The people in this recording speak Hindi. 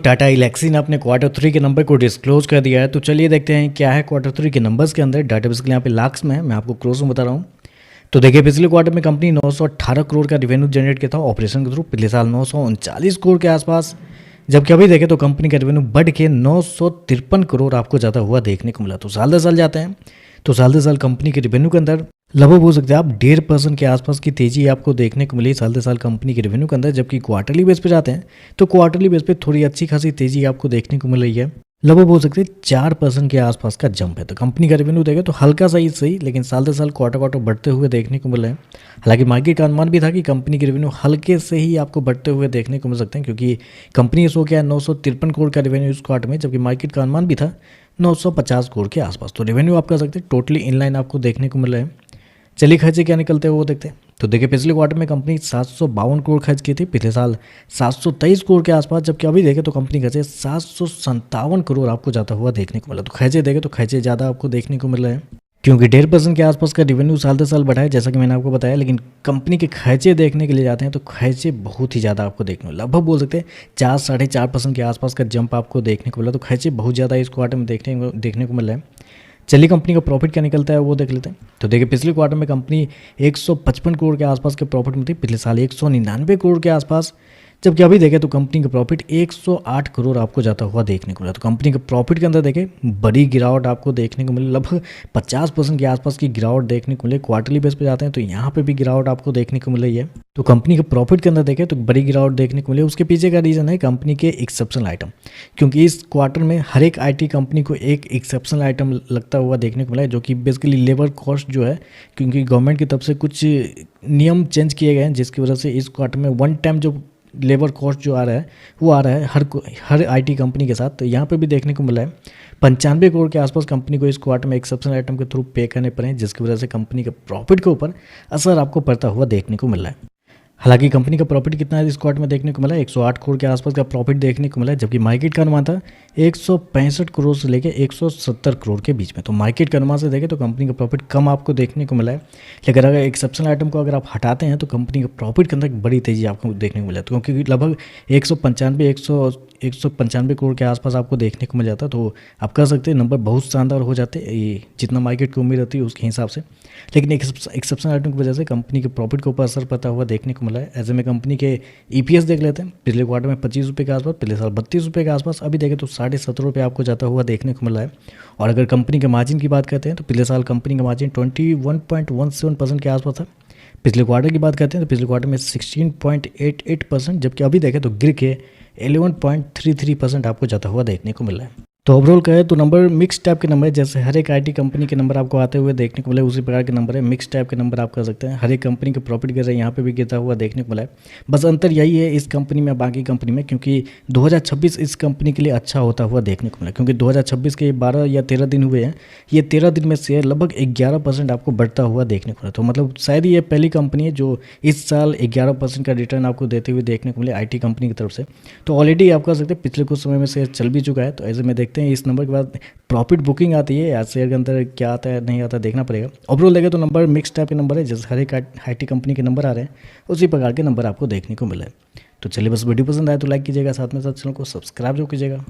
टाटा एल्क्सी ने अपने क्वार्टर 3 के नंबर को डिस्क्लोज कर दिया है। तो चलिए देखते हैं क्या है क्वार्टर 3 के नंबर्स के अंदर। डाटा बेसिकली यहाँ पे लाख्स में है, मैं आपको क्रोर्स में बता रहा हूँ। तो देखिए पिछले क्वार्टर में कंपनी 918 करोड़ का रेवेन्यू जनरेट किया था ऑपरेशन के थ्रू, पिछले साल 939 करोड़ के आसपास। जबकि अभी देखें तो कंपनी का रेवेन्यू बढ़ के 953 करोड़ आपको ज़्यादा हुआ देखने को मिला। तो साल दर साल जाते हैं तो साल दर साल कंपनी के रेवेन्यू के अंदर लगभग हो सकता है आप 1.5% के आसपास की तेजी आपको देखने को मिली साल दर साल कंपनी के रेवेन्यू के अंदर। जबकि क्वार्टरली बेस पे जाते हैं तो क्वार्टरली बेस पे थोड़ी अच्छी खासी तेजी आपको देखने को मिल रही है, लगभग हो सकते हैं 4% के आसपास का जंप है। तो कंपनी का रेवेन्यू देखें तो हल्का सा ही सही, लेकिन साल दर साल क्वार्टर बढ़ते हुए देखने को मिल रहे हैं। हालांकि मार्केट का अनुमान भी था कि कंपनी के रेवेन्यू हल्के से ही आपको बढ़ते हुए देखने को मिल सकते हैं, क्योंकि कंपनी शो किया है 953 करोड़ का रेवेन्यू इस क्वार्टर में, जबकि मार्केट का अनुमान भी था 950 करोड़ के आसपास। तो रेवेन्यू आप कह सकते हैं टोटली इनलाइन आपको देखने को मिल रहे हैं। चलिए खर्चे क्या निकलते हैं वो देखते हैं। तो देखिए पिछले क्वार्टर में कंपनी 752 करोड़ खर्च की थी, पिछले साल 723 करोड़ के आसपास। जबकि अभी देखें तो कंपनी खर्चे 757 करोड़ आपको ज़्यादा हुआ देखने को मिला। तो खर्चे देखें तो खर्चे ज़्यादा आपको देखने को मिल रहे हैं, क्योंकि 1.5% के आसपास का रेवेन्यू साल दर साल बढ़ा है जैसा कि मैंने आपको बताया। लेकिन कंपनी के खर्चे देखने के लिए जाते हैं तो खर्चे बहुत ही ज़्यादा आपको देखने को, लगभग बोल सकते हैं 4-4.5% के आसपास का जंप आपको देखने को मिला। तो खर्चे बहुत ज़्यादा इस क्वार्टर में देखने को मिल रहे हैं। चलिए कंपनी का प्रॉफिट क्या निकलता है वो देख लेते हैं। तो देखिए पिछले क्वार्टर में कंपनी 155 करोड़ के आसपास के प्रॉफिट में थी, पिछले साल 199 करोड़ के आसपास। जबकि अभी देखें तो कंपनी का प्रॉफिट 108 करोड़ आपको जाता हुआ देखने को मिला। तो कंपनी के प्रॉफिट के अंदर देखें बड़ी गिरावट आपको देखने को मिली, लगभग 50% के आसपास की गिरावट देखने को मिली। क्वार्टरली बेस पे जाते हैं तो यहाँ पे भी गिरावट आपको देखने को मिल रही है। तो कंपनी के प्रॉफिट के अंदर देखें तो बड़ी गिरावट देखने को मिली। उसके पीछे का रीज़न है कंपनी के एक्सेप्शनल आइटम, क्योंकि इस क्वार्टर में हर एक IT कंपनी को एक एक्सेप्शनल आइटम लगता हुआ देखने को मिला है, जो कि बेसिकली लेबर कॉस्ट जो है, क्योंकि गवर्नमेंट की तरफ से कुछ नियम चेंज किए गए हैं जिसकी वजह से इस क्वार्टर में वन टाइम जो लेबर कॉस्ट जो आ रहा है वो आ रहा है हर IT कंपनी के साथ। तो यहाँ पे भी देखने को मिला है 95 करोड़ के आसपास कंपनी को इस क्वार्टर में एक्सेप्शनल आइटम के थ्रू पे करने पड़े, जिसकी वजह से कंपनी के प्रॉफिट के ऊपर असर आपको पड़ता हुआ देखने को मिल रहा है। हालांकि कंपनी का प्रॉफिट कितना है इस क्वार्टर में देखने को मिला है, 108 करोड़ के आसपास का प्रॉफिट देखने को मिला है। जबकि मार्केट का अनुमान था 165 करोड़ से लेकर 170 करोड़ के बीच में। तो मार्केट के अनुमान से देखें तो कंपनी का प्रॉफिट कम आपको देखने को मिला है। लेकिन अगर एक्सेप्शनल आइटम को अगर आप हटाते हैं तो कंपनी का प्रॉफिट के अंदर एक बड़ी तेजी आपको देखने को मिला है। तो क्योंकि लगभग 195 करोड़ के आसपास आपको देखने को मिल जाता है। तो आप कह सकते हैं नंबर बहुत शानदार हो जाते हैं जितना मार्केट की उम्मीद रहती है उसके हिसाब से। लेकिन एक्सेप्शनल आइटम की वजह से कंपनी के प्रॉफिट के ऊपर असर पड़ता हुआ देखने को मिला है। ऐसे में कंपनी के EPS देख लेते हैं। पिछले क्वार्टर में 25 रुपये के आसपास, पिछले साल 32 रुपये के आसपास। अभी देखें तो 17.5 रुपये आपको जाता हुआ देखने को मिला है। और अगर कंपनी के मार्जिन की बात करते हैं तो पिछले साल कंपनी का मार्जिन 21.17% के आसपास था। पिछले क्वार्टर की बात करते हैं तो पिछले क्वार्टर में 16.88%, जबकि अभी देखें तो गिर के 11.33% आपको जाता हुआ देखने को मिला है। तो ओवरऑल कहें तो नंबर मिक्स टाइप के नंबर है, जैसे हर एक IT कंपनी के नंबर आपको आते हुए देखने को मिले उसी प्रकार के नंबर है। मिक्स टाइप के नंबर आप कर सकते हैं। हर एक कंपनी के प्रॉफिट गिर रहे हैं, यहाँ पे भी गिरता हुआ देखने को मिला है। बस अंतर यही है इस कंपनी में बाकी कंपनी में, क्योंकि 2026 इस कंपनी के लिए अच्छा होता हुआ देखने को मिला, क्योंकि 2026 के 12 या 13 दिन हुए हैं। ये 13 दिन में शेयर लगभग 11% आपको बढ़ता हुआ देखने को मिला। तो मतलब शायद ये पहली कंपनी है जो इस साल 11% का रिटर्न आपको देते हुए देखने को मिले IT कंपनी की तरफ से। तो ऑलरेडी आप कह सकते हैं पिछले कुछ समय में शेयर चल भी चुका है। तो ऐसे में देखते हैं इस नंबर के बाद प्रॉफिट बुकिंग आती है या शेयर के अंदर क्या आता है नहीं आता देखना पड़ेगा। ओवरऑल देखें तो नंबर मिक्स टाइप के नंबर है, जैसे हर एक IT कंपनी के नंबर आ रहे हैं उसी प्रकार के नंबर आपको देखने को मिले। तो चलिए बस वीडियो पसंद आए तो लाइक कीजिएगा, साथ में साथ चैनल को सब्सक्राइब जो कीजिएगा।